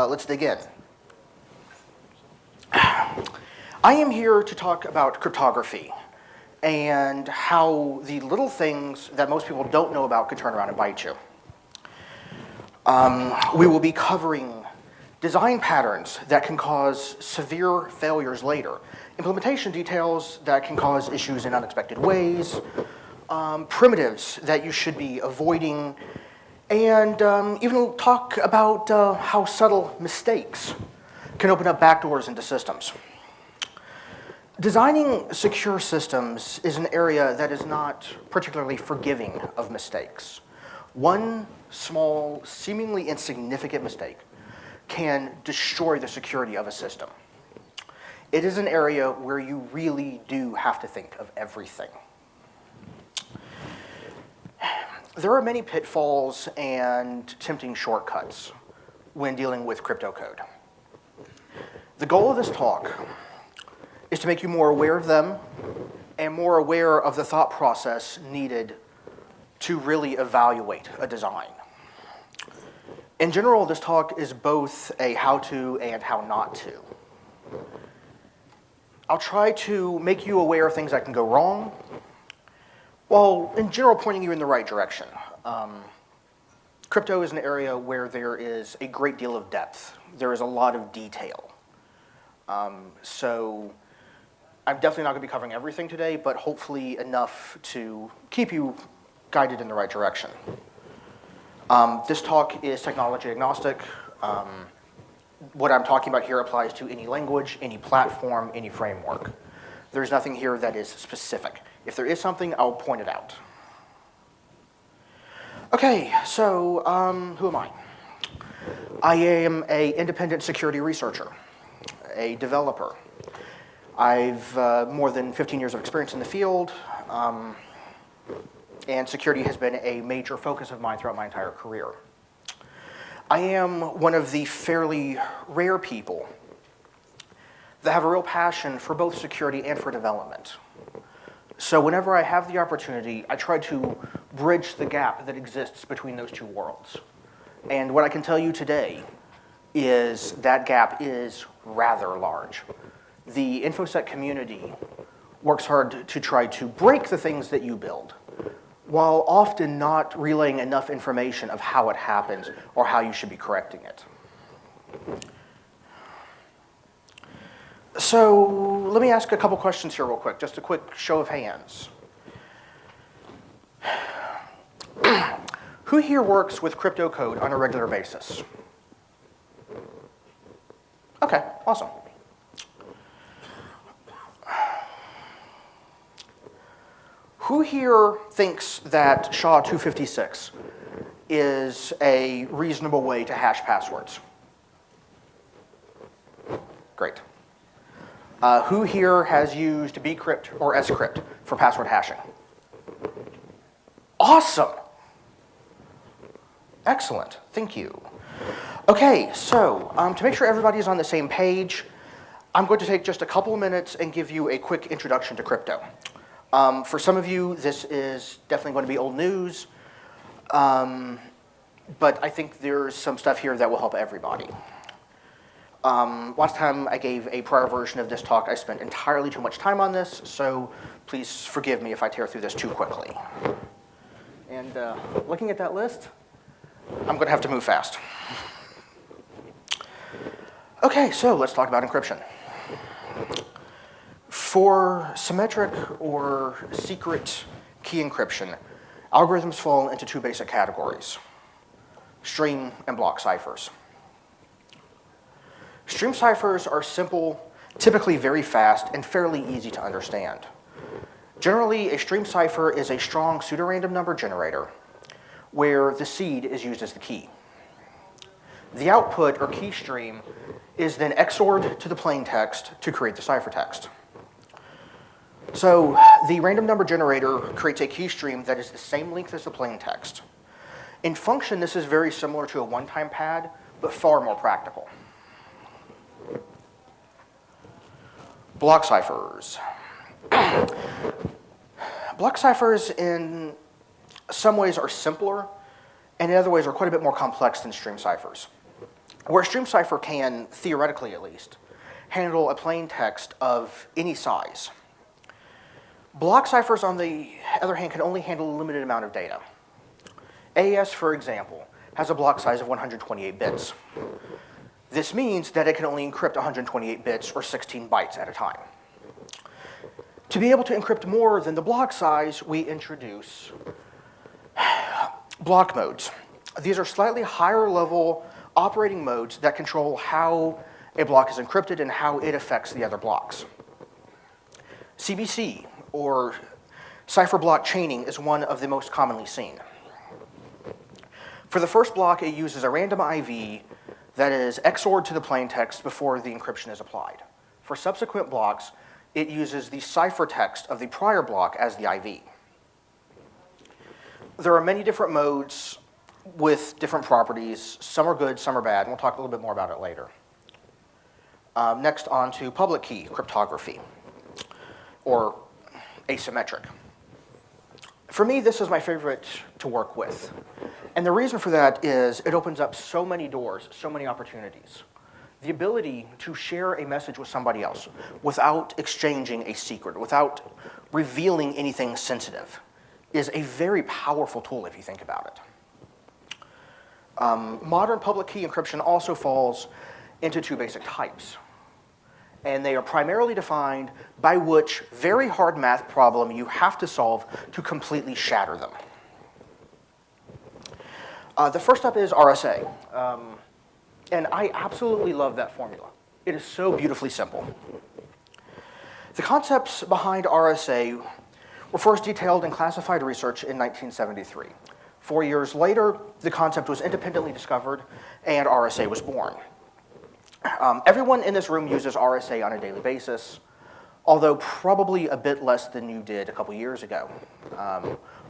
let's dig in. I am here to talk about cryptography and how the little things that most people don't know about can turn around and bite you. We will be covering design patterns that can cause severe failures later, implementation details that can cause issues in unexpected ways, primitives that you should be avoiding, and even talk about how subtle mistakes can open up backdoors into systems. Designing secure systems is an area that is not particularly forgiving of mistakes. One small, seemingly insignificant mistake can destroy the security of a system. It is an area where you really do have to think of everything. There are many pitfalls and tempting shortcuts when dealing with crypto code. The goal of this talk is to make you more aware of them and more aware of the thought process needed to really evaluate a design. In general, this talk is both a how-to and how not to. I'll try to make you aware of things that can go wrong, while in general pointing you in the right direction. Crypto is an area where there is a great deal of depth. There is a lot of detail. So I'm definitely not going to be covering everything today, but hopefully enough to keep you guided in the right direction. This talk is technology agnostic. What I'm talking about here applies to any language, any platform, any framework. There's nothing here that is specific. If there is something, I'll point it out. Okay, so who am I? I am an independent security researcher, a developer. I've more than 15 years of experience in the field, and security has been a major focus of mine throughout my entire career. I am one of the fairly rare people that have a real passion for both security and for development. So whenever I have the opportunity, I try to bridge the gap that exists between those two worlds. And what I can tell you today is that gap is rather large. The InfoSec community works hard to try to break the things that you build, while often not relaying enough information of how it happens or how you should be correcting it. So let me ask a couple questions here real quick, just a quick show of hands. Who here works with crypto code on a regular basis? Okay, awesome. Who here thinks that SHA-256 is a reasonable way to hash passwords? Great. Who here has used bcrypt or scrypt for password hashing? Awesome. Excellent. Thank you. Okay, so to make sure everybody is on the same page, I'm going to take just a couple of minutes and give you a quick introduction to crypto. For some of you, this is definitely going to be old news, but I think there's some stuff here that will help everybody. Last time I gave a prior version of this talk, I spent entirely too much time on this, so please forgive me if I tear through this too quickly. And looking at that list, I'm going to have to move fast. Okay, so let's talk about encryption. For symmetric or secret key encryption, algorithms fall into two basic categories: stream and block ciphers. Stream ciphers are simple, typically very fast, and fairly easy to understand. Generally, a stream cipher is a strong pseudorandom number generator where the seed is used as the key. The output, or key stream, is then XORed to the plain text to create the ciphertext. So the random number generator creates a key stream that is the same length as the plain text. In function, this is very similar to a one-time pad, but far more practical. Block ciphers. Block ciphers in some ways are simpler, and in other ways are quite a bit more complex than stream ciphers. where stream cipher can, theoretically at least, handle a plain text of any size. Block ciphers, on the other hand, can only handle a limited amount of data. AES, for example, has a block size of 128 bits. This means that it can only encrypt 128 bits or 16 bytes at a time. To be able to encrypt more than the block size, we introduce block modes. These are slightly higher level operating modes that control how a block is encrypted and how it affects the other blocks. CBC, or cipher block chaining, is one of the most commonly seen. For the first block, it uses a random IV that is XORed to the plaintext before the encryption is applied. For subsequent blocks, it uses the ciphertext of the prior block as the IV. There are many different modes with different properties. Some are good, some are bad, and we'll talk a little bit more about it later. Next, on to public key cryptography, or asymmetric. For me, this is my favorite to work with. And the reason for that is it opens up so many doors, so many opportunities. The ability to share a message with somebody else without exchanging a secret, without revealing anything sensitive, is a very powerful tool if you think about it. Modern public key encryption also falls into two basic types. And they are primarily defined by which very hard math problem you have to solve to completely shatter them. The first up is RSA. And I absolutely love that formula. It is so beautifully simple. The concepts behind RSA were first detailed in classified research in 1973. 4 years later, the concept was independently discovered and RSA was born. Everyone in this room uses RSA on a daily basis, although probably a bit less than you did a couple years ago.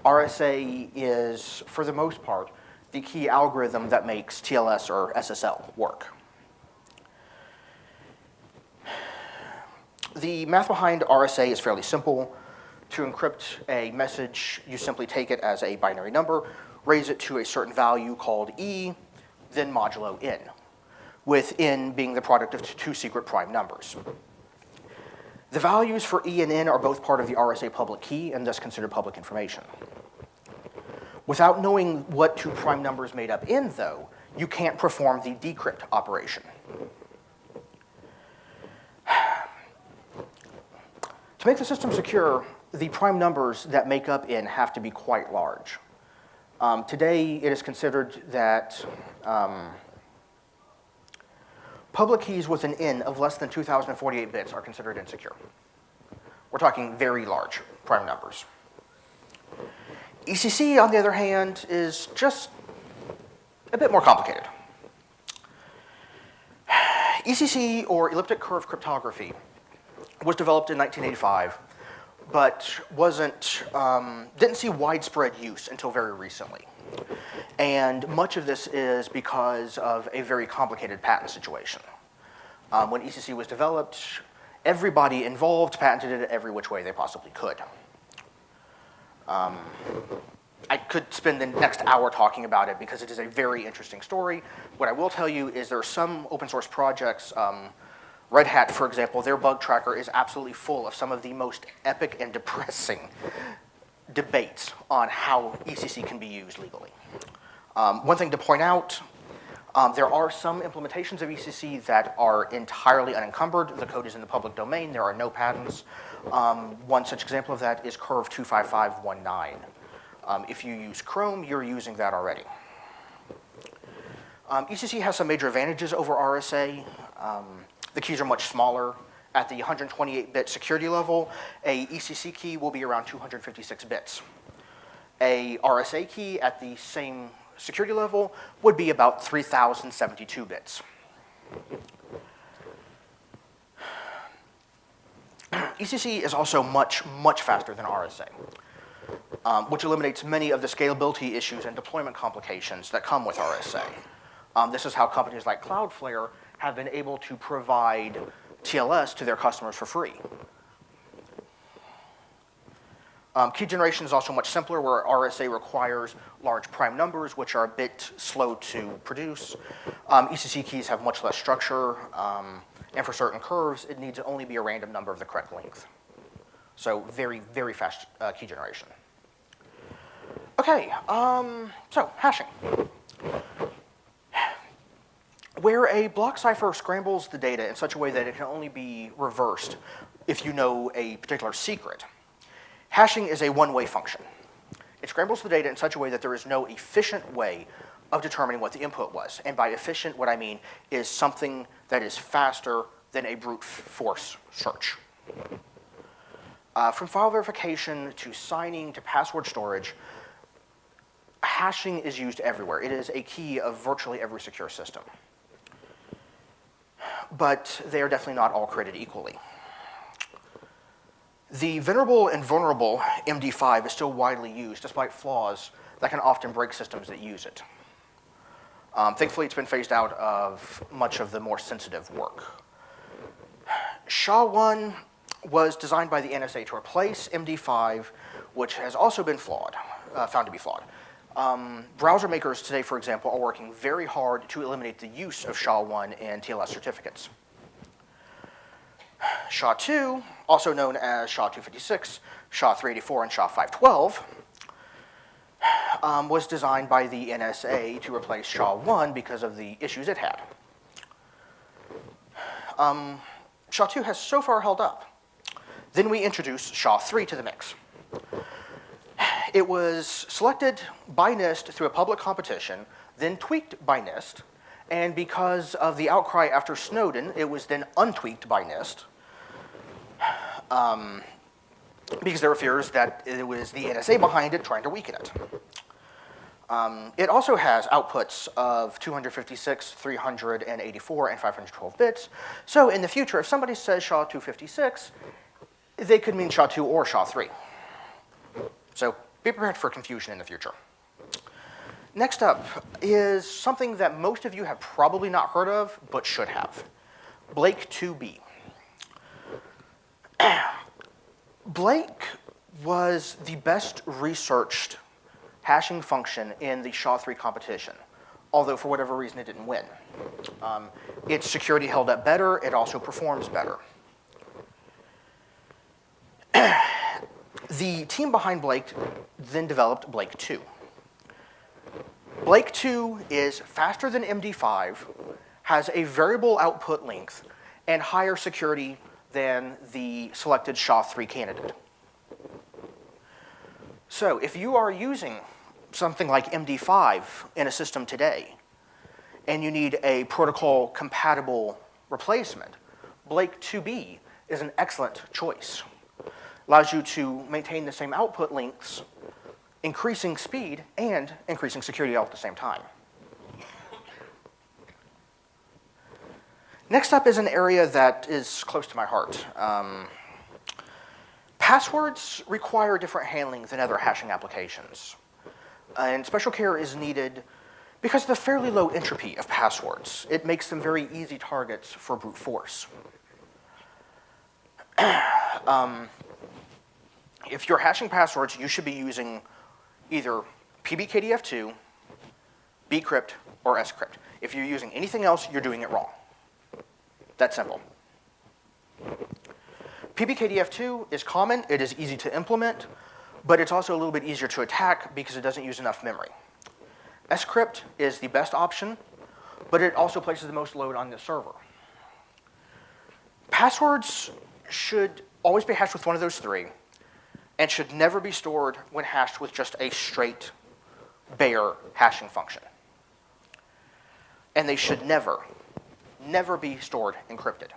RSA is, for the most part, the key algorithm that makes TLS or SSL work. The math behind RSA is fairly simple. To encrypt a message, you simply take it as a binary number, raise it to a certain value called E, then modulo N, with N being the product of two secret prime numbers. The values for E and N are both part of the RSA public key and thus considered public information. Without knowing what two prime numbers made up N, though, you can't perform the decrypt operation. To make the system secure, the prime numbers that make up N have to be quite large. Today, it is considered that public keys with an N of less than 2,048 bits are considered insecure. We're talking very large prime numbers. ECC, on the other hand, is just a bit more complicated. ECC, or elliptic curve cryptography, was developed in 1985, but didn't see widespread use until very recently. And much of this is because of a very complicated patent situation. When ECC was developed, everybody involved patented it every which way they possibly could. I could spend the next hour talking about it because it is a very interesting story. What I will tell you is there are some open source projects, Red Hat, for example, their bug tracker is absolutely full of some of the most epic and depressing debates on how ECC can be used legally. One thing to point out, there are some implementations of ECC that are entirely unencumbered. The code is in the public domain. There are no patents. One such example of that is Curve 25519. If you use Chrome, you're using that already. ECC has some major advantages over RSA. The keys are much smaller. At the 128-bit security level, a ECC key will be around 256 bits. A RSA key at the same security level would be about 3,072 bits. ECC is also much, much faster than RSA, which eliminates many of the scalability issues and deployment complications that come with RSA. This is how companies like Cloudflare have been able to provide TLS to their customers for free. Key generation is also much simpler, where RSA requires large prime numbers, which are a bit slow to produce. ECC keys have much less structure, and for certain curves, it needs to only be a random number of the correct length. So very, very fast key generation. Okay, so hashing. Where a block cipher scrambles the data in such a way that it can only be reversed if you know a particular secret, hashing is a one-way function. It scrambles the data in such a way that there is no efficient way of determining what the input was. And by efficient, what I mean is something that is faster than a brute force search. From file verification to signing to password storage, hashing is used everywhere. It is a key of virtually every secure system. But they are definitely not all created equally. The venerable and vulnerable MD5 is still widely used, despite flaws that can often break systems that use it. Thankfully, it's been phased out of much of the more sensitive work. SHA-1 was designed by the NSA to replace MD5, which has also been flawed, found to be flawed. Browser makers today, for example, are working very hard to eliminate the use of SHA-1 in TLS certificates. SHA-2, also known as SHA-256, SHA-384, and SHA-512, was designed by the NSA to replace SHA-1 because of the issues it had. SHA-2 has so far held up. Then we introduced SHA-3 to the mix. It was selected by NIST through a public competition, then tweaked by NIST, and because of the outcry after Snowden, it was then untweaked by NIST, because there were fears that it was the NSA behind it trying to weaken it. It also has outputs of 256, 384, and 512 bits. So in the future, if somebody says SHA-256, they could mean SHA-2 or SHA-3. So be prepared for confusion in the future. Next up is something that most of you have probably not heard of, but should have. Blake 2B. Blake was the best researched hashing function in the SHA-3 competition, although for whatever reason it didn't win. Its security held up better, it also performs better. The team behind Blake then developed Blake 2. Blake 2 is faster than MD5, has a variable output length, and higher security than the selected SHA-3 candidate. So if you are using something like MD5 in a system today, and you need a protocol-compatible replacement, Blake 2B is an excellent choice. Allows you to maintain the same output lengths, increasing speed, and increasing security all at the same time. Next up is an area that is close to my heart. Passwords require different handling than other hashing applications. And special care is needed because of the fairly low entropy of passwords. It makes them very easy targets for brute force. If you're hashing passwords, you should be using either PBKDF2, bcrypt, or scrypt. If you're using anything else, you're doing it wrong. That's simple. PBKDF2 is common, it is easy to implement, but it's also a little bit easier to attack because it doesn't use enough memory. Scrypt is the best option, but it also places the most load on the server. Passwords should always be hashed with one of those three, and should never be stored when hashed with just a straight, bare hashing function. And they should never be stored encrypted.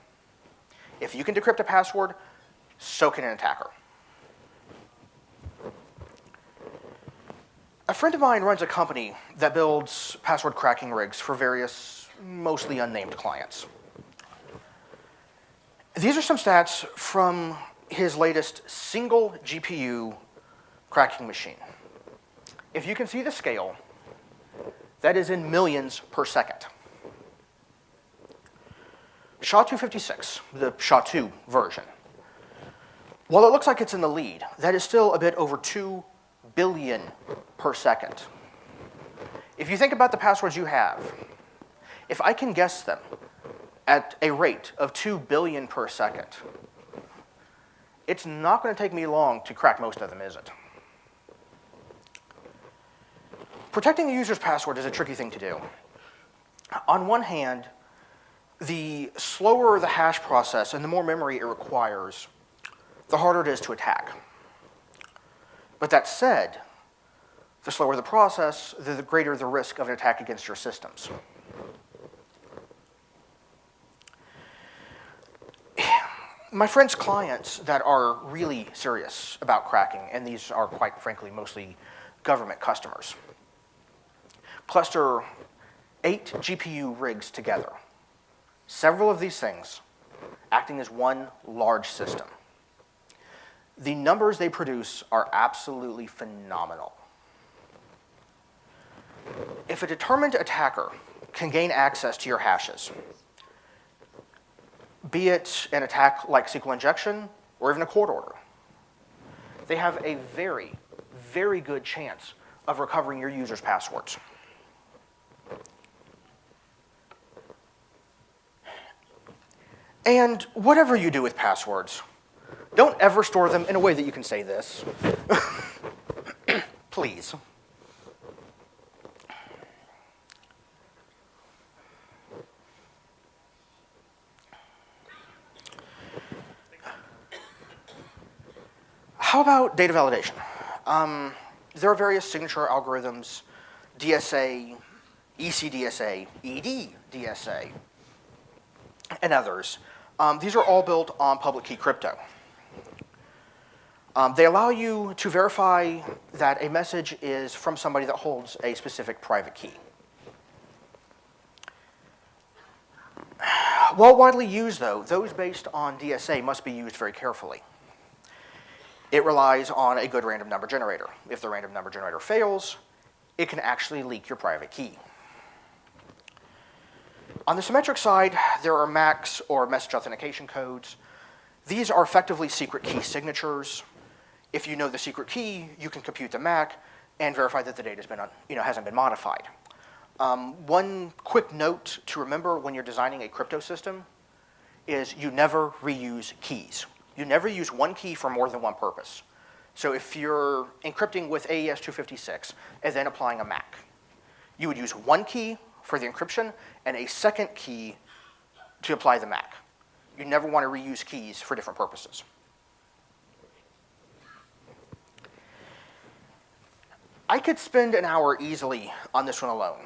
If you can decrypt a password, so can an attacker. A friend of mine runs a company that builds password cracking rigs for various, mostly unnamed clients. These are some stats from his latest single GPU cracking machine. If you can see the scale, that is in millions per second. SHA-256, the SHA-2 version, While it looks like it's in the lead, that is still a bit over 2 billion per second. If you think about the passwords you have, if I can guess them at a rate of 2 billion per second, it's not going to take me long to crack most of them, is it? Protecting a user's password is a tricky thing to do. On one hand, the slower the hash process and the more memory it requires, the harder it is to attack. But that said, the slower the process, the greater the risk of an attack against your systems. My friends' clients that are really serious about cracking, and these are quite frankly mostly government customers, cluster 8 GPU rigs together. Several of these things acting as one large system. The numbers they produce are absolutely phenomenal. If a determined attacker can gain access to your hashes, be it an attack like SQL injection or even a court order, they have a very, very good chance of recovering your user's passwords. And whatever you do with passwords, don't ever store them in a way that you can say this. Please. How about data validation? There are various signature algorithms, DSA, ECDSA, EDDSA, and others. These are all built on public key crypto. They allow you to verify that a message is from somebody that holds a specific private key. While widely used, though, those based on DSA must be used very carefully. It relies on a good random number generator. If the random number generator fails, it can actually leak your private key. On the symmetric side, there are MACs, or message authentication codes. These are effectively secret key signatures. If you know the secret key, you can compute the MAC and verify that the data hasn't been modified. One quick note to remember when you're designing a crypto system is you never reuse keys. You never use one key for more than one purpose. So if you're encrypting with AES 256 and then applying a MAC, you would use one key for the encryption and a second key to apply the MAC. You never want to reuse keys for different purposes. I could spend an hour easily on this one alone.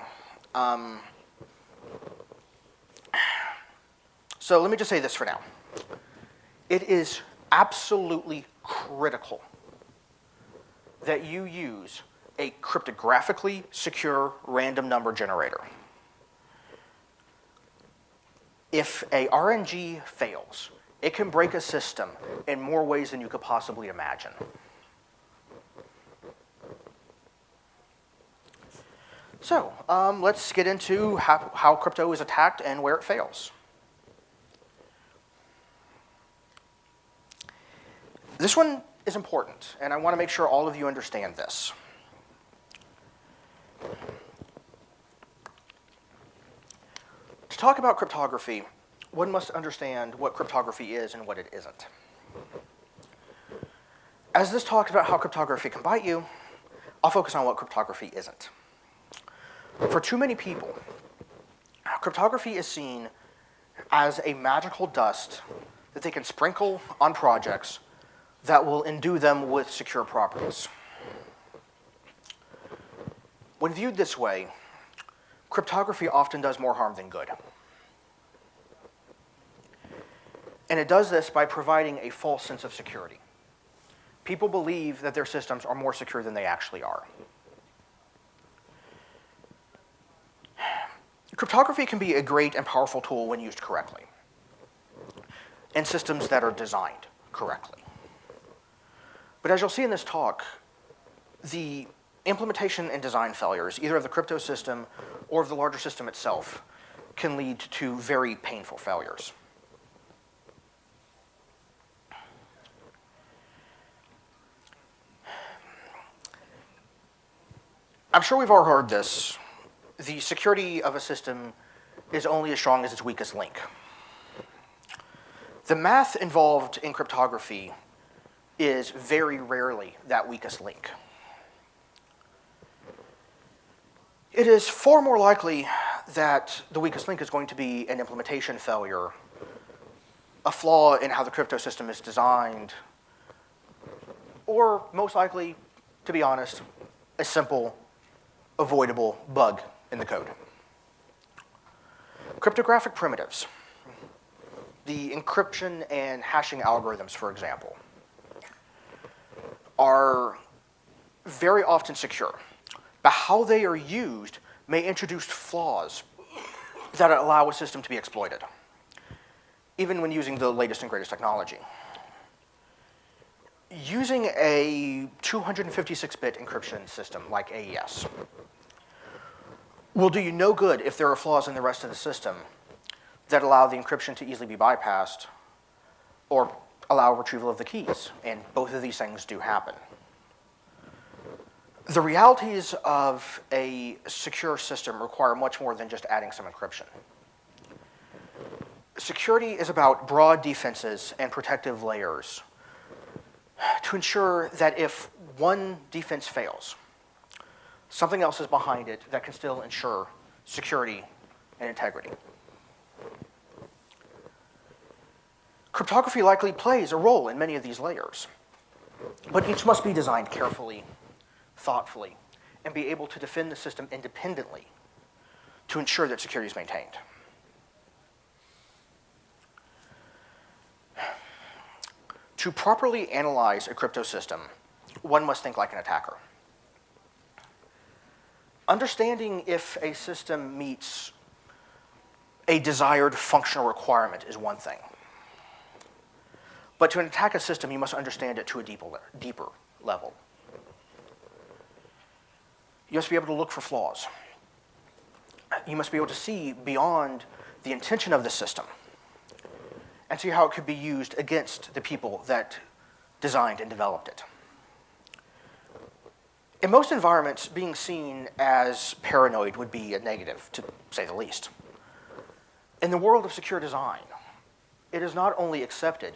So let me just say this for now. It is absolutely critical that you use a cryptographically secure random number generator. If a RNG fails, it can break a system in more ways than you could possibly imagine. So let's get into how crypto is attacked and where it fails. This one is important, and I want to make sure all of you understand this. To talk about cryptography, one must understand what cryptography is and what it isn't. As this talks about how cryptography can bite you, I'll focus on what cryptography isn't. For too many people, cryptography is seen as a magical dust that they can sprinkle on projects that will endue them with secure properties. When viewed this way, cryptography often does more harm than good. And it does this by providing a false sense of security. People believe that their systems are more secure than they actually are. Cryptography can be a great and powerful tool when used correctly, in systems that are designed correctly. But as you'll see in this talk, the implementation and design failures, either of the crypto system or of the larger system itself, can lead to very painful failures. I'm sure we've all heard this. The security of a system is only as strong as its weakest link. The math involved in cryptography is very rarely that weakest link. It is far more likely that the weakest link is going to be an implementation failure, a flaw in how the crypto system is designed, or most likely, to be honest, a simple, avoidable bug in the code. Cryptographic primitives, the encryption and hashing algorithms, for example, are very often secure, but how they are used may introduce flaws that allow a system to be exploited, even when using the latest and greatest technology. Using a 256-bit encryption system like AES will do you no good if there are flaws in the rest of the system that allow the encryption to easily be bypassed or allow retrieval of the keys, and both of these things do happen. The realities of a secure system require much more than just adding some encryption. Security is about broad defenses and protective layers to ensure that if one defense fails, something else is behind it that can still ensure security and integrity. Cryptography likely plays a role in many of these layers, but each must be designed carefully, thoughtfully, and be able to defend the system independently to ensure that security is maintained. To properly analyze a crypto system, one must think like an attacker. Understanding if a system meets a desired functional requirement is one thing. But to attack a system, you must understand it to a deeper level. You must be able to look for flaws. You must be able to see beyond the intention of the system and see how it could be used against the people that designed and developed it. In most environments, being seen as paranoid would be a negative, to say the least. In the world of secure design, it is not only accepted,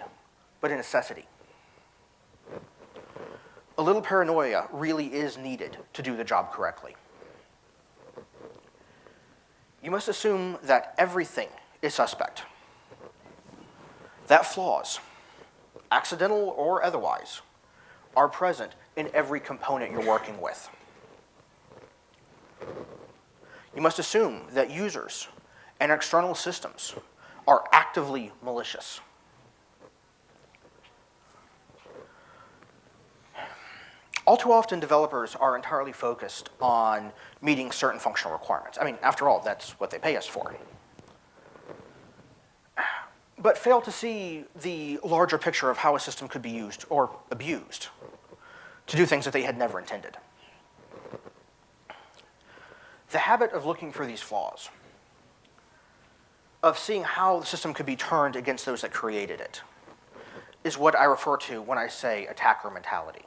but a necessity. A little paranoia really is needed to do the job correctly. You must assume that everything is suspect, that flaws, accidental or otherwise, are present in every component you're working with. You must assume that users and external systems are actively malicious. All too often, developers are entirely focused on meeting certain functional requirements. I mean, after all, that's what they pay us for. But fail to see the larger picture of how a system could be used or abused to do things that they had never intended. The habit of looking for these flaws, of seeing how the system could be turned against those that created it, is what I refer to when I say attacker mentality.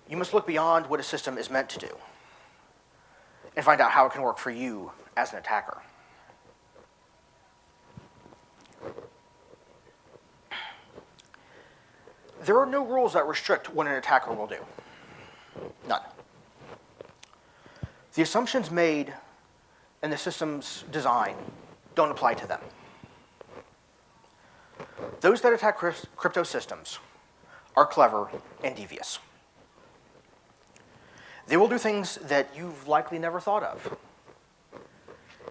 You must look beyond what a system is meant to do and find out how it can work for you as an attacker. There are no rules that restrict what an attacker will do. None. The assumptions made in the system's design don't apply to them. Those that attack crypto systems are clever and devious. They will do things that you've likely never thought of.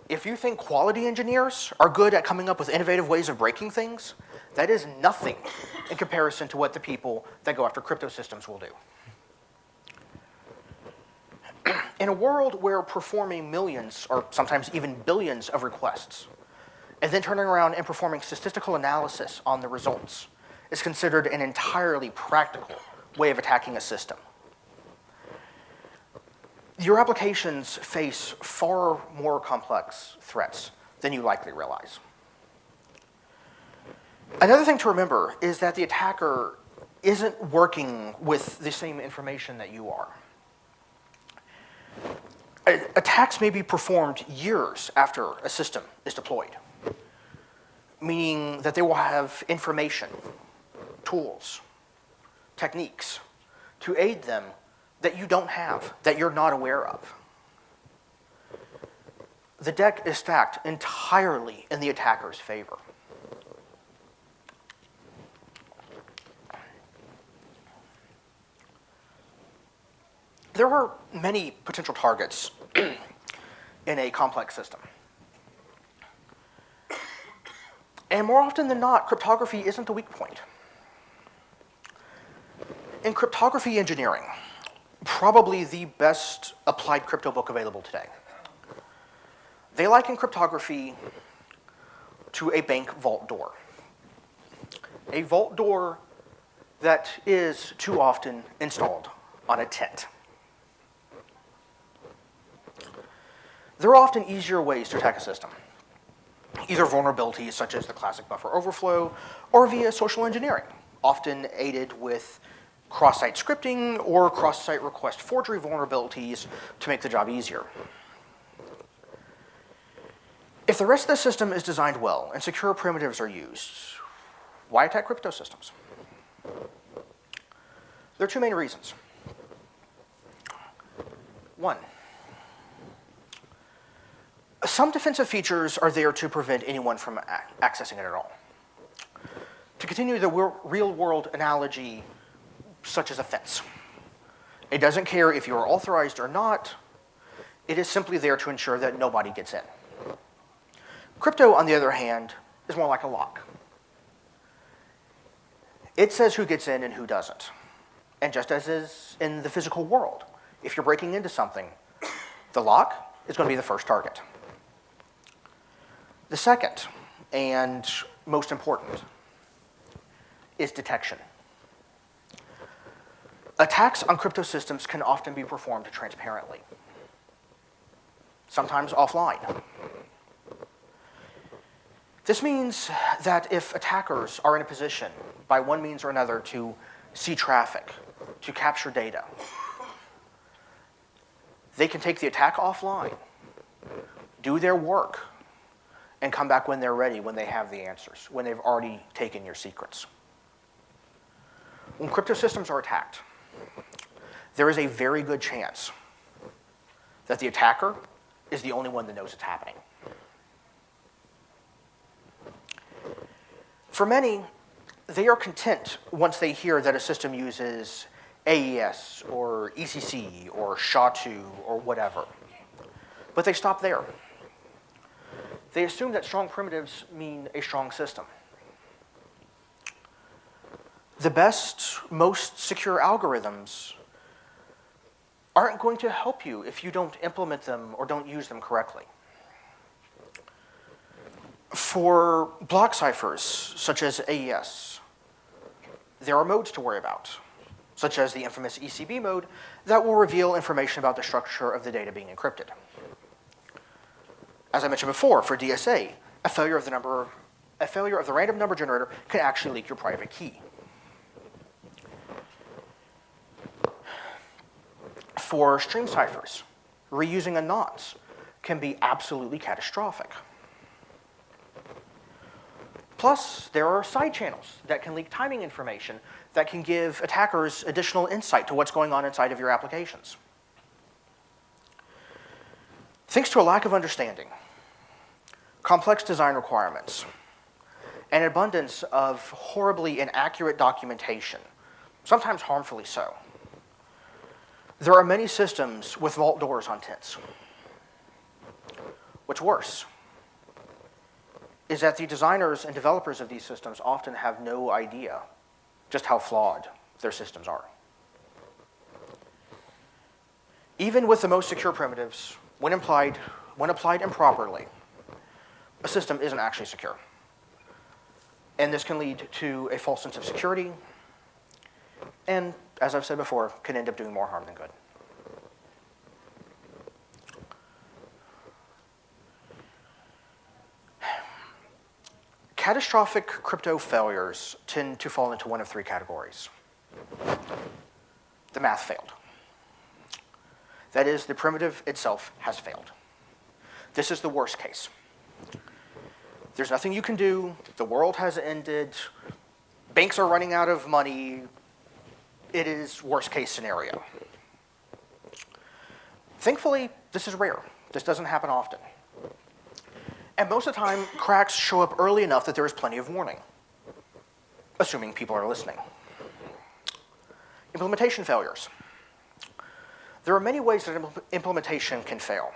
If you think quality engineers are good at coming up with innovative ways of breaking things, that is nothing in comparison to what the people that go after crypto systems will do. In a world where performing millions or sometimes even billions of requests and then turning around and performing statistical analysis on the results is considered an entirely practical way of attacking a system, your applications face far more complex threats than you likely realize. Another thing to remember is that the attacker isn't working with the same information that you are. Attacks may be performed years after a system is deployed, meaning that they will have information, tools, techniques to aid them that you don't have, that you're not aware of. The deck is stacked entirely in the attacker's favor. There are many potential targets in a complex system. And more often than not, cryptography isn't the weak point. In cryptography engineering, probably the best applied crypto book available today, they liken cryptography to a bank vault door. A vault door that is too often installed on a tent. There are often easier ways to attack a system, either vulnerabilities such as the classic buffer overflow, or via social engineering, often aided with cross-site scripting or cross-site request forgery vulnerabilities to make the job easier. If the rest of the system is designed well and secure primitives are used, why attack crypto systems? There are two main reasons. One, some defensive features are there to prevent anyone from accessing it at all. To continue the real-world analogy, such as a fence. It doesn't care if you're authorized or not. It is simply there to ensure that nobody gets in. Crypto, on the other hand, is more like a lock. It says who gets in and who doesn't. And just as is in the physical world, if you're breaking into something, the lock is going to be the first target. The second, and most important, is detection. Attacks on crypto systems can often be performed transparently, sometimes offline. This means that if attackers are in a position, by one means or another, to see traffic, to capture data, they can take the attack offline, do their work, and come back when they're ready, when they have the answers, when they've already taken your secrets. When crypto systems are attacked, there is a very good chance that the attacker is the only one that knows it's happening. For many, they are content once they hear that a system uses AES or ECC or SHA-2 or whatever. But they stop there. They assume that strong primitives mean a strong system. The best, most secure algorithms aren't going to help you if you don't implement them or don't use them correctly. For block ciphers, such as AES, there are modes to worry about, such as the infamous ECB mode that will reveal information about the structure of the data being encrypted. As I mentioned before, for DSA, a failure of the random number generator can actually leak your private key. For stream ciphers, reusing a nonce can be absolutely catastrophic. Plus, there are side channels that can leak timing information that can give attackers additional insight to what's going on inside of your applications. Thanks to a lack of understanding, complex design requirements, and an abundance of horribly inaccurate documentation, sometimes harmfully so, there are many systems with vault doors on tents. What's worse is that the designers and developers of these systems often have no idea just how flawed their systems are. Even with the most secure primitives, when applied improperly, a system isn't actually secure. And this can lead to a false sense of security, and, as I've said before, can end up doing more harm than good. Catastrophic crypto failures tend to fall into one of three categories. The math failed. That is, the primitive itself has failed. This is the worst case. There's nothing you can do. The world has ended. Banks are running out of money. It is worst case scenario. Thankfully, this is rare. This doesn't happen often. And most of the time, cracks show up early enough that there is plenty of warning, assuming people are listening. Implementation failures. There are many ways that implementation can fail.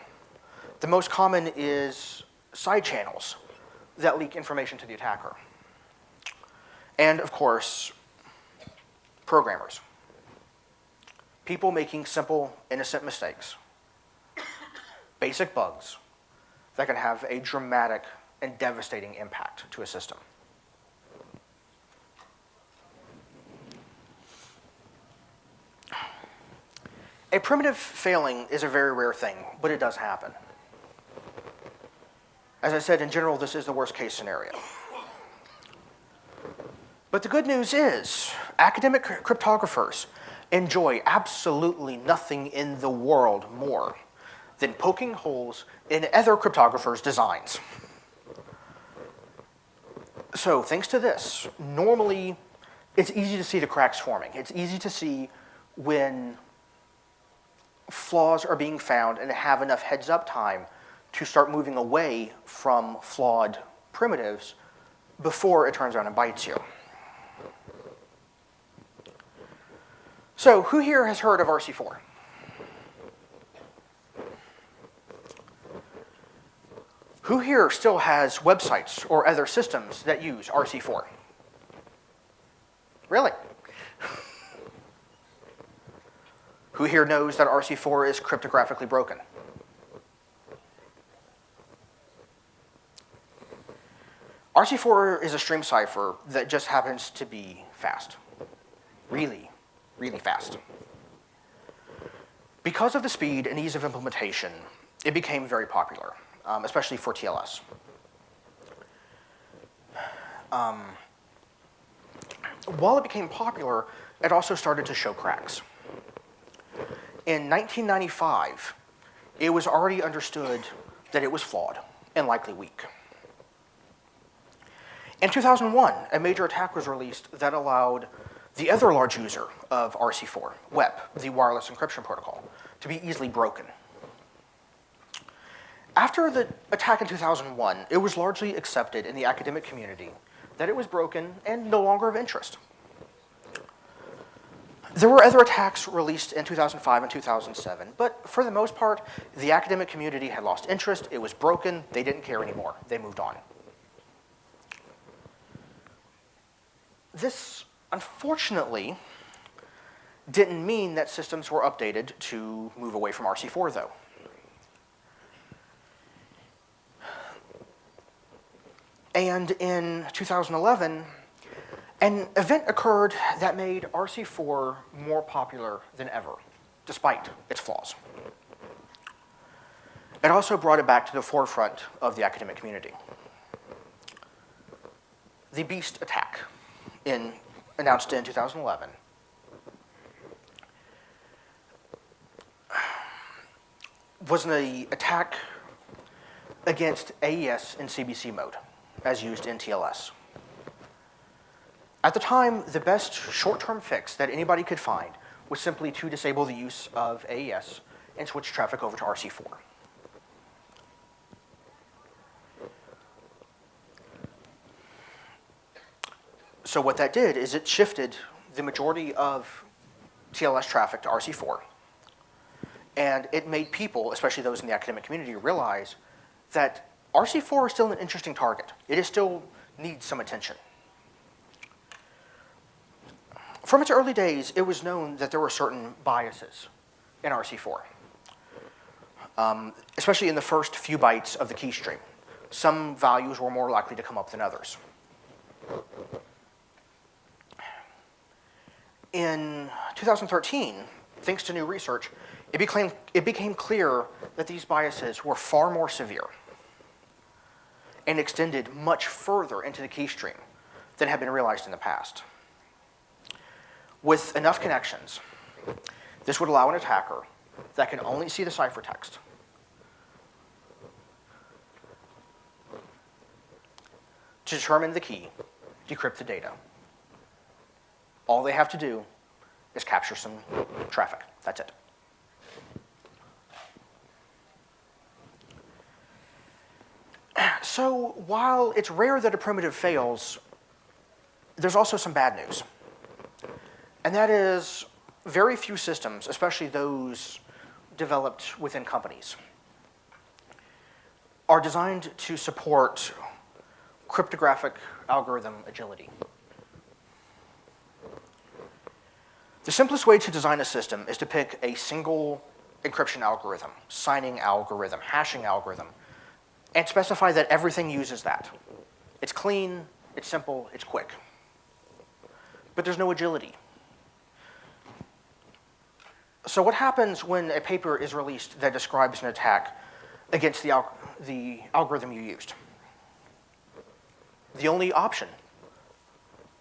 The most common is side channels that leak information to the attacker. And of course, programmers. People making simple, innocent mistakes. Basic bugs that can have a dramatic and devastating impact to a system. A primitive failing is a very rare thing, but it does happen. As I said, in general, this is the worst case scenario. But the good news is, academic cryptographers enjoy absolutely nothing in the world more than poking holes in other cryptographers' designs. So thanks to this, normally it's easy to see the cracks forming. It's easy to see when flaws are being found and have enough heads-up time to start moving away from flawed primitives before it turns around and bites you. So who here has heard of RC4? Who here still has websites or other systems that use RC4? Really? Who here knows that RC4 is cryptographically broken? RC4 is a stream cipher that just happens to be fast. Really, really fast. Because of the speed and ease of implementation, it became very popular, especially for TLS. While it became popular, it also started to show cracks. In 1995, it was already understood that it was flawed and likely weak. In 2001, a major attack was released that allowed the other large user of RC4, WEP, the wireless encryption protocol, to be easily broken. After the attack in 2001, it was largely accepted in the academic community that it was broken and no longer of interest. There were other attacks released in 2005 and 2007, but for the most part, the academic community had lost interest, it was broken, they didn't care anymore, they moved on. This, unfortunately, didn't mean that systems were updated to move away from RC4, though. And in 2011, an event occurred that made RC4 more popular than ever, despite its flaws. It also brought it back to the forefront of the academic community. The Beast attack, announced in 2011, was an attack against AES in CBC mode, as used in TLS. At the time, the best short-term fix that anybody could find was simply to disable the use of AES and switch traffic over to RC4. So what that did is it shifted the majority of TLS traffic to RC4, and it made people, especially those in the academic community, realize that RC4 is still an interesting target. It still needs some attention. From its early days, it was known that there were certain biases in RC4, especially in the first few bytes of the key stream. Some values were more likely to come up than others. In 2013, thanks to new research, it became clear that these biases were far more severe and extended much further into the key stream than had been realized in the past. With enough connections, this would allow an attacker that can only see the ciphertext to determine the key, decrypt the data. All they have to do is capture some traffic. That's it. So while it's rare that a primitive fails, there's also some bad news. And that is very few systems, especially those developed within companies, are designed to support cryptographic algorithm agility. The simplest way to design a system is to pick a single encryption algorithm, signing algorithm, hashing algorithm, and specify that everything uses that. It's clean, it's simple, it's quick. But there's no agility. So what happens when a paper is released that describes an attack against the algorithm you used? The only option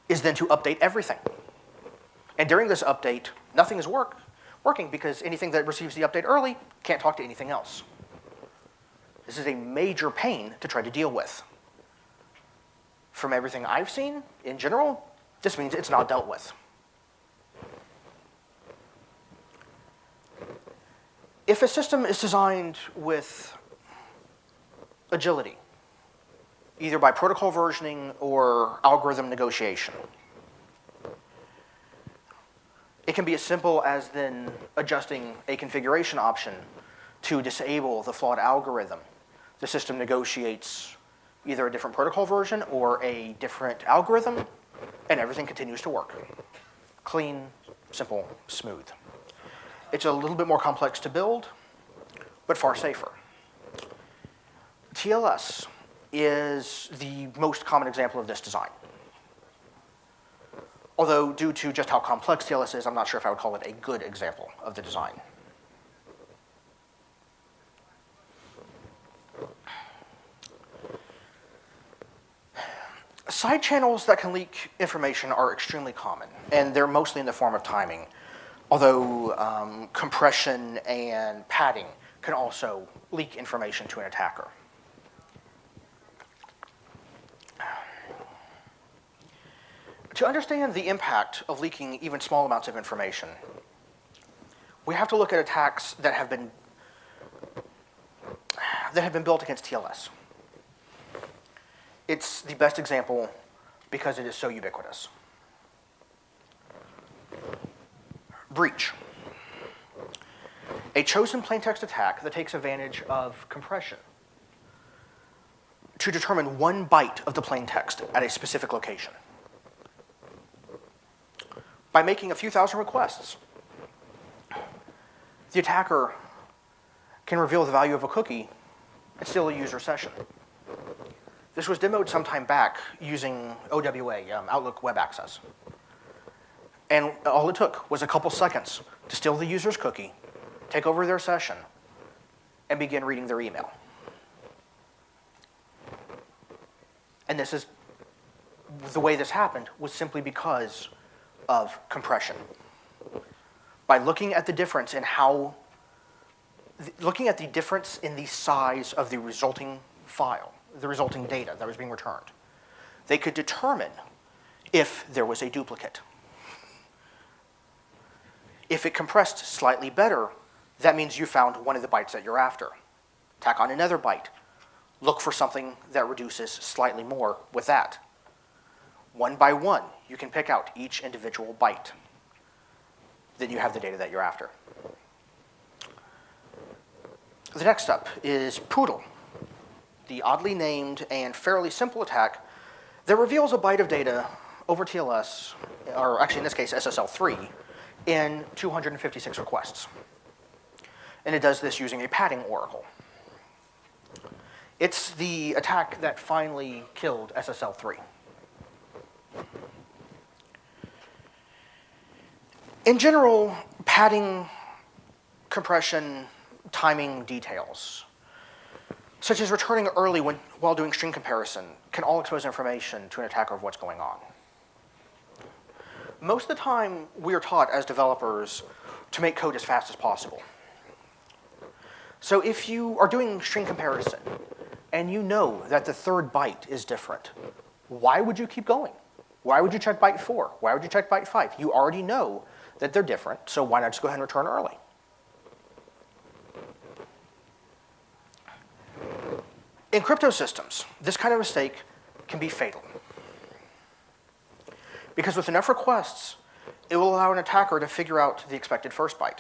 is then to update everything. And during this update, nothing is working because anything that receives the update early can't talk to anything else. This is a major pain to try to deal with. From everything I've seen, in general, this means it's not dealt with. If a system is designed with agility, either by protocol versioning or algorithm negotiation, it can be as simple as then adjusting a configuration option to disable the flawed algorithm. The system negotiates either a different protocol version or a different algorithm, and everything continues to work. Clean, simple, smooth. It's a little bit more complex to build, but far safer. TLS is the most common example of this design. Although, due to just how complex TLS is, I'm not sure if I would call it a good example of the design. Side channels that can leak information are extremely common, and they're mostly in the form of timing, although compression and padding can also leak information to an attacker. To understand the impact of leaking even small amounts of information, we have to look at attacks that have been built against TLS. It's the best example because it is so ubiquitous. Breach. A chosen plaintext attack that takes advantage of compression to determine one byte of the plaintext at a specific location. By making a few thousand requests, the attacker can reveal the value of a cookie and steal a user session. This was demoed some time back using OWA, Outlook Web Access. And all it took was a couple seconds to steal the user's cookie, take over their session, and begin reading their email. And this is, the way this happened was simply because of compression. By looking at the difference in looking at the difference in the size of the resulting file, the resulting data that was being returned, they could determine if there was a duplicate. If it compressed slightly better, that means you found one of the bytes that you're after. Tack on another byte. Look for something that reduces slightly more with that. One by one, you can pick out each individual byte. Then you have the data that you're after. The next step is Poodle, the oddly named and fairly simple attack that reveals a byte of data over TLS, or actually in this case SSL3, in 256 requests. And it does this using a padding oracle. It's the attack that finally killed SSL3. In general, padding, compression, timing details, such as returning early while doing string comparison, can all expose information to an attacker of what's going on. Most of the time, we are taught as developers to make code as fast as possible. So if you are doing string comparison and you know that the third byte is different, why would you keep going? Why would you check byte 4? Why would you check byte 5? You already know that they're different, so why not just go ahead and return early? In crypto systems, this kind of mistake can be fatal. Because with enough requests, it will allow an attacker to figure out the expected first byte,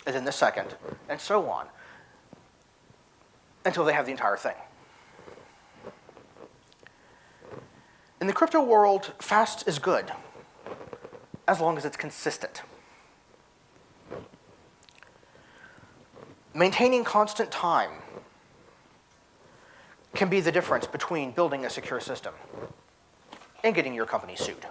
and then the second, and so on, until they have the entire thing. In the crypto world, fast is good, as long as it's consistent. Maintaining constant time can be the difference between building a secure system and getting your company sued.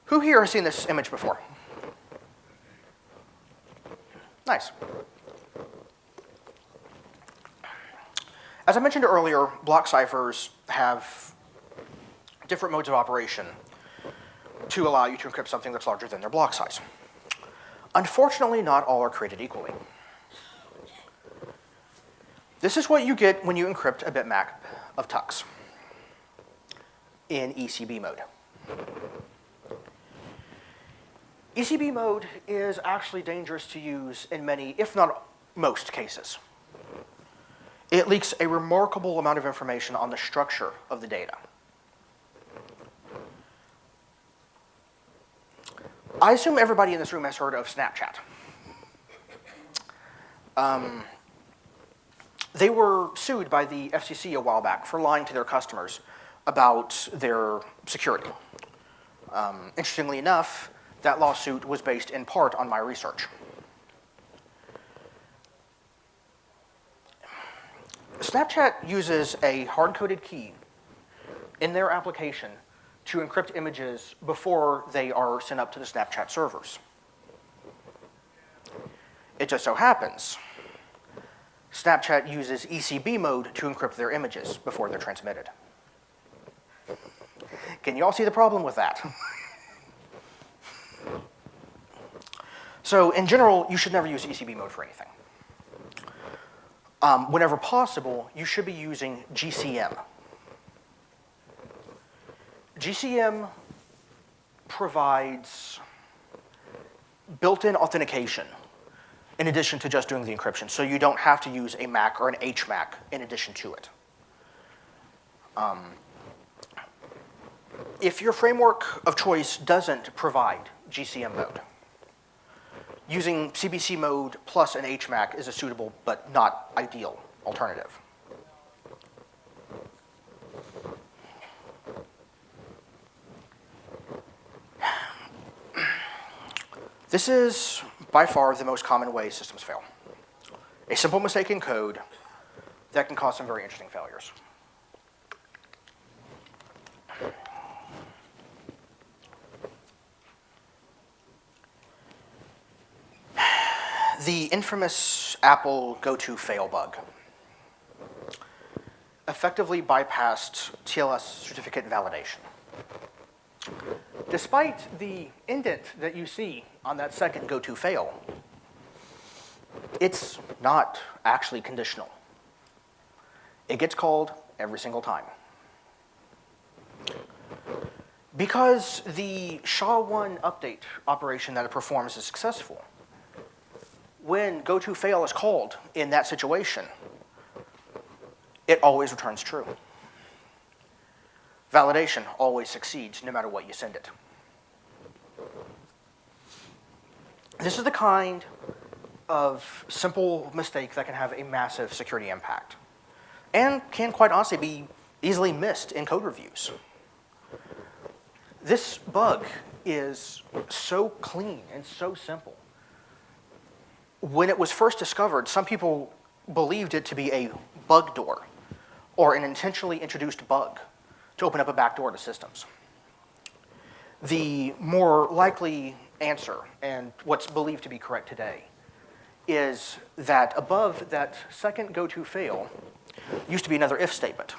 Who here has seen this image before? Nice. As I mentioned earlier, block ciphers have different modes of operation to allow you to encrypt something that's larger than their block size. Unfortunately, not all are created equally. This is what you get when you encrypt a bitmap of tux in ECB mode. ECB mode is actually dangerous to use in many, if not most, cases. It leaks a remarkable amount of information on the structure of the data. I assume everybody in this room has heard of Snapchat. They were sued by the FCC a while back for lying to their customers about their security. Interestingly enough, that lawsuit was based in part on my research. Snapchat uses a hard-coded key in their application to encrypt images before they are sent up to the Snapchat servers. It just so happens Snapchat uses ECB mode to encrypt their images before they're transmitted. Can you all see the problem with that? So in general, you should never use ECB mode for anything. Whenever possible, you should be using GCM. GCM provides built-in authentication in addition to just doing the encryption, so you don't have to use a MAC or an HMAC in addition to it. If your framework of choice doesn't provide GCM mode, using CBC mode plus an HMAC is a suitable but not ideal alternative. This is by far the most common way systems fail. A simple mistake in code that can cause some very interesting failures. The infamous Apple go-to fail bug effectively bypassed TLS certificate validation. Despite the indent that you see on that second go-to fail, it's not actually conditional. It gets called every single time. Because the SHA-1 update operation that it performs is successful, when go-to fail is called in that situation, it always returns true. Validation always succeeds no matter what you send it. This is the kind of simple mistake that can have a massive security impact and can quite honestly be easily missed in code reviews. This bug is so clean and so simple. When it was first discovered, some people believed it to be a bug door or an intentionally introduced bug to open up a backdoor to systems. The more likely answer, and what's believed to be correct today, is that above that second go-to fail used to be another if statement.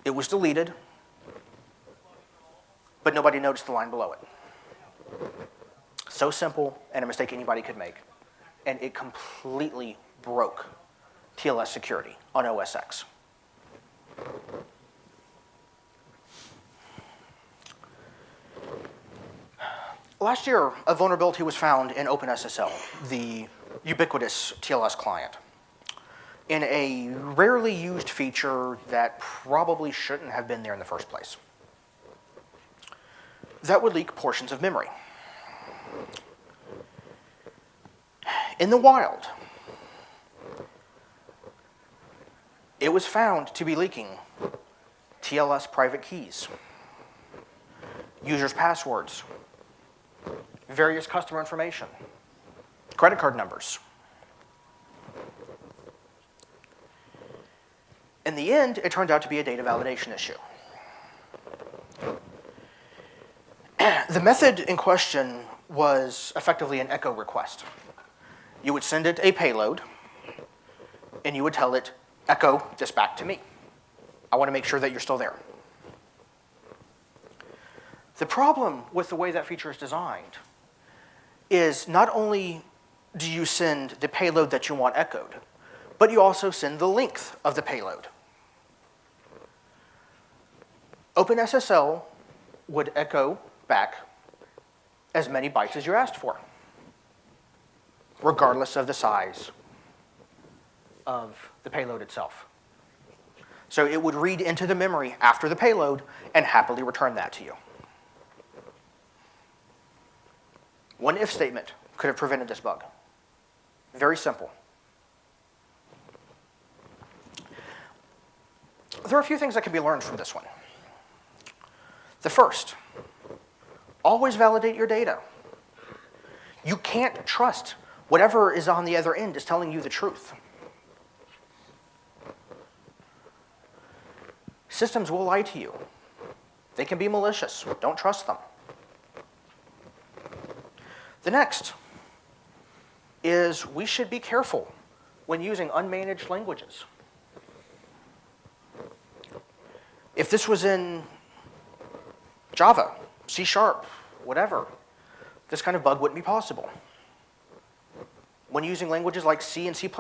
It was deleted, but nobody noticed the line below it. So simple and a mistake anybody could make. And it completely broke TLS security on OS X. Last year, a vulnerability was found in Openssl, the ubiquitous TLS client, in a rarely used feature that probably shouldn't have been there in the first place. That would leak portions of memory. In the wild, it was found to be leaking TLS private keys, users' passwords, various customer information, credit card numbers. In the end, it turned out to be a data validation issue. The method in question was effectively an echo request. You would send it a payload, and you would tell it, echo this back to me. I want to make sure that you're still there. The problem with the way that feature is designed is not only do you send the payload that you want echoed, but you also send the length of the payload. Openssl would echo back as many bytes as you asked for, regardless of the size of the payload itself. So it would read into the memory after the payload and happily return that to you. One if statement could have prevented this bug. Very simple. There are a few things that can be learned from this one. The first, always validate your data. You can't trust whatever is on the other end is telling you the truth. Systems will lie to you. They can be malicious. Don't trust them. The next is we should be careful when using unmanaged languages. If this was in Java, C#, whatever, this kind of bug wouldn't be possible. When using languages like C and C++, you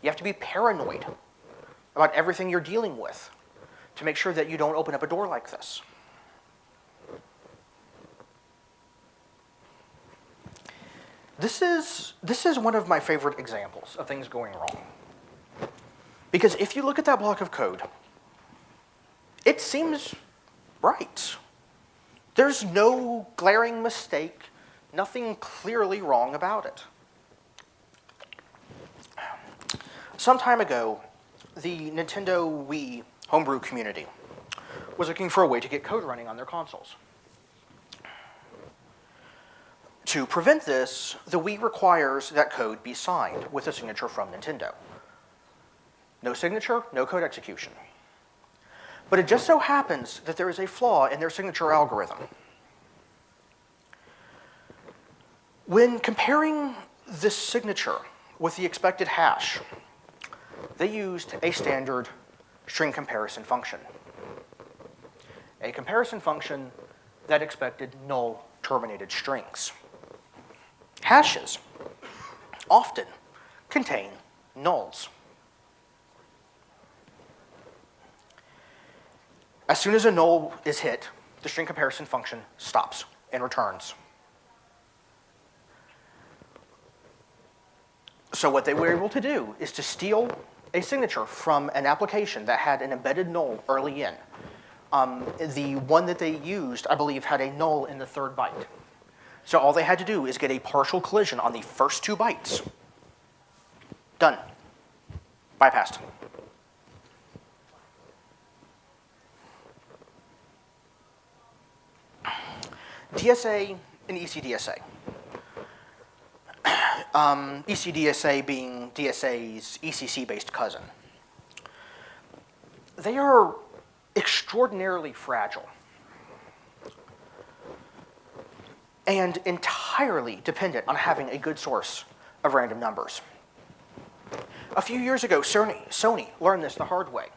have to be paranoid about everything you're dealing with to make sure that you don't open up a door like this. This is one of my favorite examples of things going wrong. Because if you look at that block of code, it seems right. There's no glaring mistake, nothing clearly wrong about it. Some time ago, the Nintendo Wii homebrew community was looking for a way to get code running on their consoles. To prevent this, the Wii requires that code be signed with a signature from Nintendo. No signature, no code execution. But it just so happens that there is a flaw in their signature algorithm. When comparing this signature with the expected hash, they used a standard string comparison function. A comparison function that expected null terminated strings. Hashes often contain nulls. As soon as a null is hit, the string comparison function stops and returns. So what they were able to do is to steal a signature from an application that had an embedded null early in. The one that they used, I believe, had a null in the third byte. So all they had to do is get a partial collision on the first 2 bytes. Done. Bypassed. DSA and ECDSA. ECDSA being DSA's ECC-based cousin. They are extraordinarily fragile and entirely dependent on having a good source of random numbers. A few years ago, Sony learned this the hard way.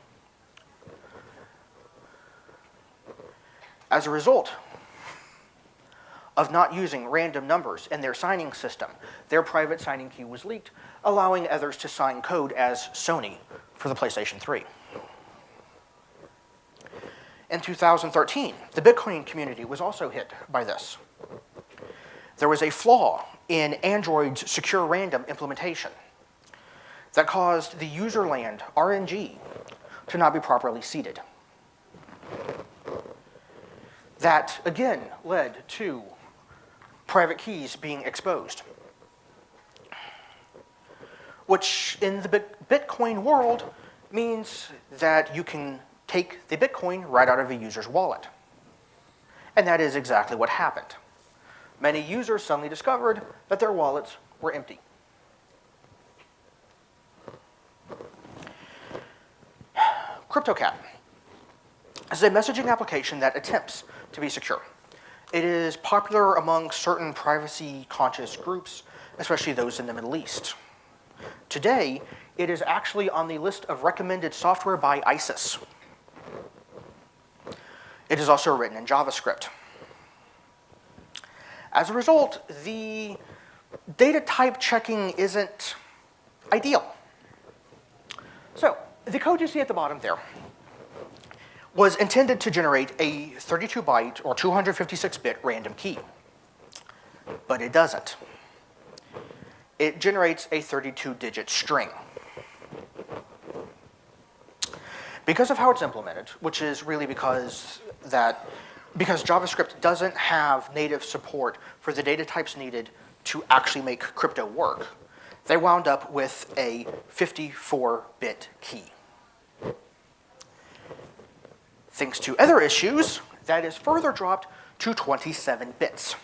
As a result, of not using random numbers in their signing system, their private signing key was leaked, allowing others to sign code as Sony for the PlayStation 3. In 2013, the Bitcoin community was also hit by this. There was a flaw in Android's secure random implementation that caused the userland RNG to not be properly seeded. That, again, led to private keys being exposed, which in the Bitcoin world means that you can take the Bitcoin right out of a user's wallet. And that is exactly what happened. Many users suddenly discovered that their wallets were empty. Cryptocat is a messaging application that attempts to be secure. It is popular among certain privacy-conscious groups, especially those in the Middle East. Today, it is actually on the list of recommended software by ISIS. It is also written in JavaScript. As a result, the data type checking isn't ideal. So, the code you see at the bottom there was intended to generate a 32-byte or 256-bit random key. But it doesn't. It generates a 32-digit string. Because of how it's implemented, which is really because JavaScript doesn't have native support for the data types needed to actually make crypto work, they wound up with a 54-bit key. Thanks to other issues, that is further dropped to 27 bits.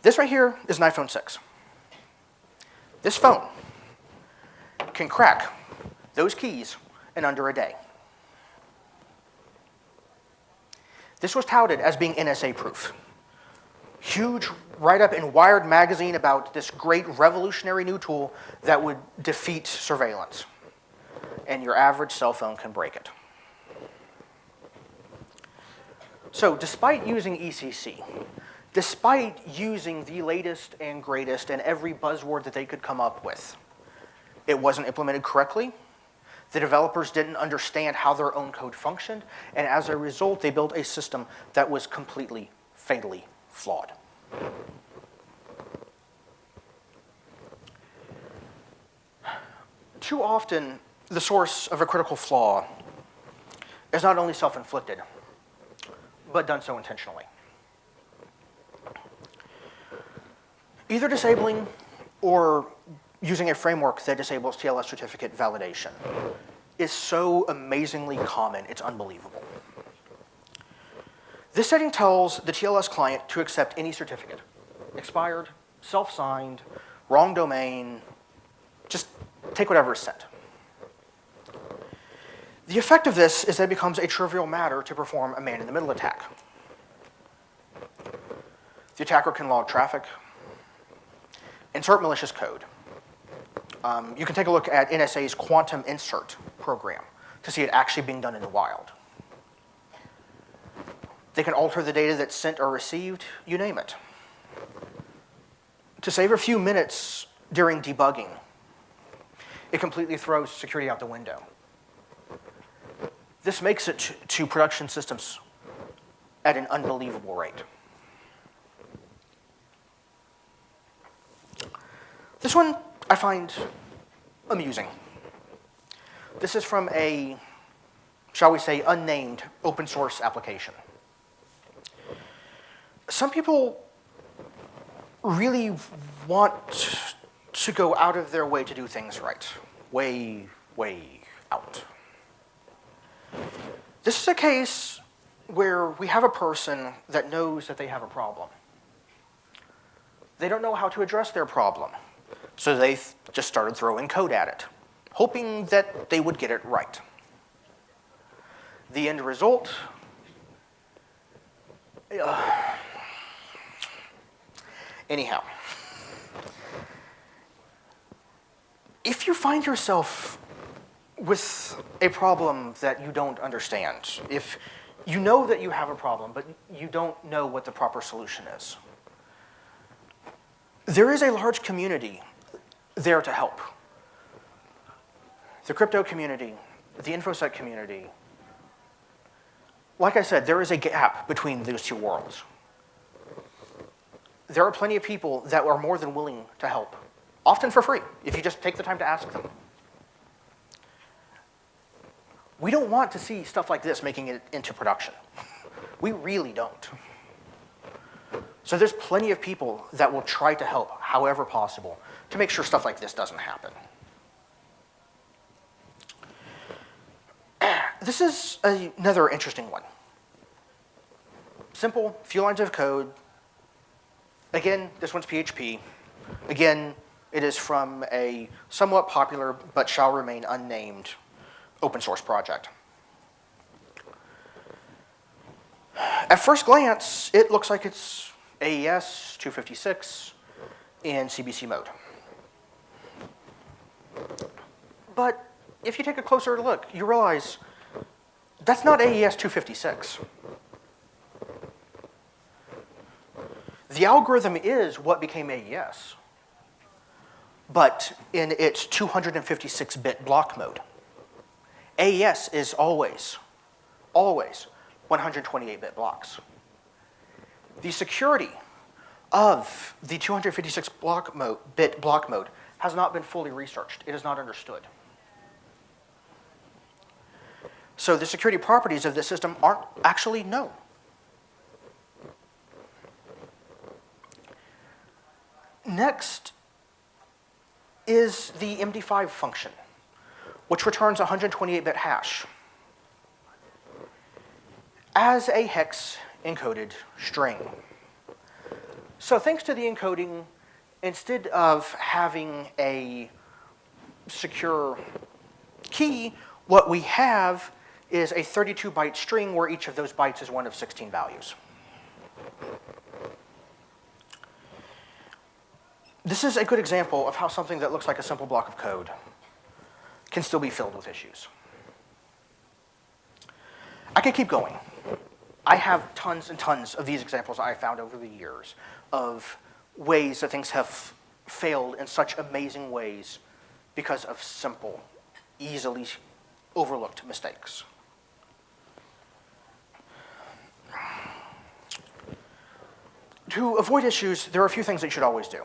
This right here is an iPhone 6. This phone can crack those keys in under a day. This was touted as being NSA-proof. Huge write-up in Wired magazine about this great revolutionary new tool that would defeat surveillance. And your average cell phone can break it. So despite using ECC, despite using the latest and greatest and every buzzword that they could come up with, it wasn't implemented correctly. The developers didn't understand how their own code functioned, and as a result, they built a system that was completely, fatally flawed. Too often, the source of a critical flaw is not only self-inflicted, but done so intentionally. Either disabling or using a framework that disables TLS certificate validation is so amazingly common, it's unbelievable. This setting tells the TLS client to accept any certificate, expired, self-signed, wrong domain, just take whatever is sent. The effect of this is that it becomes a trivial matter to perform a man-in-the-middle attack. The attacker can log traffic, insert malicious code. You can take a look at NSA's quantum insert program to see it actually being done in the wild. They can alter the data that's sent or received, you name it. To save a few minutes during debugging, it completely throws security out the window. This makes it to production systems at an unbelievable rate. This one I find amusing. This is from a, shall we say, unnamed open source application. Some people really want to go out of their way to do things right. Way, way out. This is a case where we have a person that knows that they have a problem. They don't know how to address their problem, so they just started throwing code at it, hoping that they would get it right. The end result, anyhow, if you find yourself with a problem that you don't understand, if You know that you have a problem, but you don't know what the proper solution is. There is a large community there to help. The crypto community, the InfoSec community. Like I said, there is a gap between those two worlds. There are plenty of people that are more than willing to help, often for free, if you just take the time to ask them. We don't want to see stuff like this making it into production. We really don't. So there's plenty of people that will try to help however possible to make sure stuff like this doesn't happen. This is another interesting one. Simple, few lines of code. Again, this one's PHP. Again, it is from a somewhat popular but shall remain unnamed open source project. At first glance, it looks like it's AES 256 in CBC mode. But if you take a closer look, you realize that's not AES 256. The algorithm is what became AES, but in its 256-bit block mode. AES is always 128-bit blocks. The security of the 256-bit block mode has not been fully researched. It is not understood. So the security properties of this system aren't actually known. Next is the MD5 function, which returns a 128-bit hash as a hex encoded string. So thanks to the encoding, instead of having a secure key, what we have is a 32-byte string where each of those bytes is one of 16 values. This is a good example of how something that looks like a simple block of code can still be filled with issues. I could keep going. I have tons and tons of these examples I found over the years of ways that things have failed in such amazing ways because of simple, easily overlooked mistakes. To avoid issues, there are a few things that you should always do.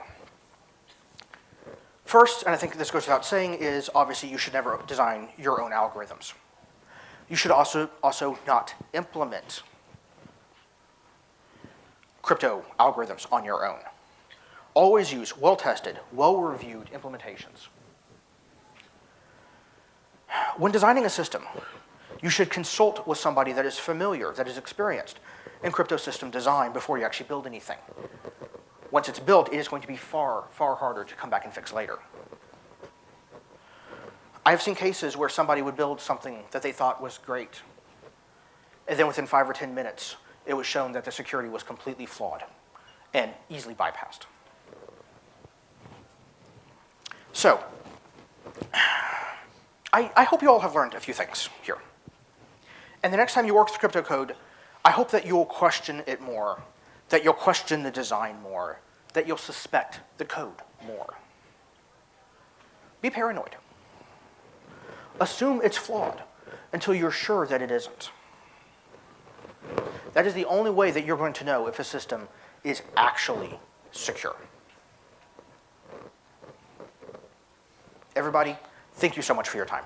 First, and I think this goes without saying, is obviously you should never design your own algorithms. You should also not implement crypto algorithms on your own. Always use well-tested, well-reviewed implementations. When designing a system, you should consult with somebody that is familiar, that is experienced in crypto system design before you actually build anything. Once it's built, it is going to be far, far harder to come back and fix later. I've seen cases where somebody would build something that they thought was great, and then within 5 or 10 minutes, it was shown that the security was completely flawed and easily bypassed. So, I hope you all have learned a few things here. And the next time you work with crypto code, I hope that you'll question it more, that you'll question the design more, that you'll suspect the code more. Be paranoid. Assume it's flawed until you're sure that it isn't. That is the only way that you're going to know if a system is actually secure. Everybody, thank you so much for your time.